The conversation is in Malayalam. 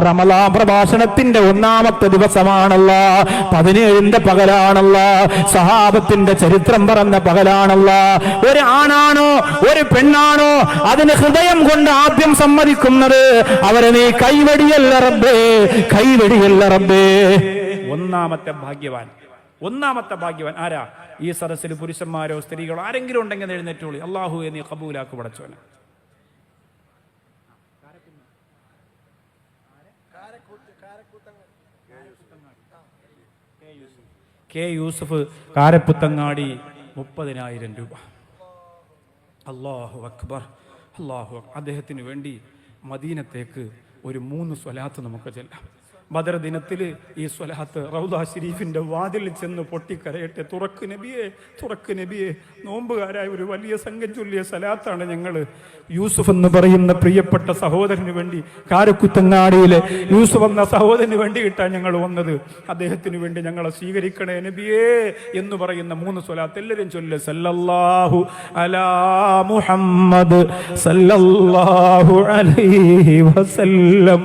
റമളാൻ പ്രഭാഷണത്തിന്റെ ഒന്നാമത്തെ ദിവസമാണല്ലോ, 17ന്റെ പകലാണല്ലോ, സഹാബത്തിന്റെ ചരിത്രം പറഞ്ഞ പകലാണല്ലോ. ഒരു ആണാണോ ഒരു പെണ്ണാണോ അതിന് ഹൃദയം കൊണ്ട് ആദ്യം സമ്മതിക്കുന്നത് അവരെ നീ കൈവടിയല്ല റബ്ബേ, കൈവടിയല്ല റബ്ബേ. ഒന്നാമത്തെ ഭാഗ്യവാൻ ആരാ? ഈ സദസ്സിൽ പുരുഷന്മാരോ സ്ത്രീകളോ ആരെങ്കിലും ഉണ്ടെങ്കിൽ എഴുന്നേറ്റോളി. അല്ലാഹുവേ നീ ഖബൂലാക്ക് പടച്ചോനെ. കെ യൂസഫ് കാരപ്പുത്തങ്ങാടി 30,000 രൂപ. അല്ലാഹു അക്ബർ, അല്ലാഹു അക്ബർ. അദ്ദേഹത്തിന് വേണ്ടി മദീനത്തേക്ക് ഒരു 3 സ്വലാത്ത് നമുക്ക് ചെല്ലാം. ബദർ ദിനത്തിൽ ഈ സ്വലാത്ത് റൗദ ഷരീഫിന്റെ വാതിൽ ചെന്ന് പൊട്ടിക്കരയട്ടെ. തുറക്ക് നബിയെ, തുറക്ക് നബിയെ. നോമ്പുകാരായ ഒരു വലിയ സംഘം ചൊല്ലിയ സ്വലാത്താണ് ഞങ്ങൾ. യൂസുഫ് എന്ന് പറയുന്ന പ്രിയപ്പെട്ട സഹോദരന് വേണ്ടി, കാരക്കുത്തങ്ങാടിയിലെ യൂസുഫ് എന്ന സഹോദരന് വേണ്ടിയിട്ടാണ് ഞങ്ങൾ വന്നത്. അദ്ദേഹത്തിന് വേണ്ടി ഞങ്ങളെ സ്വീകരിക്കണേ നബിയേ എന്ന് പറയുന്ന 3 സ്വലാത്ത് എല്ലാവരും ചൊല്ല്. സല്ലല്ലാഹു അലാ മുഹമ്മദ് സല്ലല്ലാഹു അലൈഹി വസല്ലം.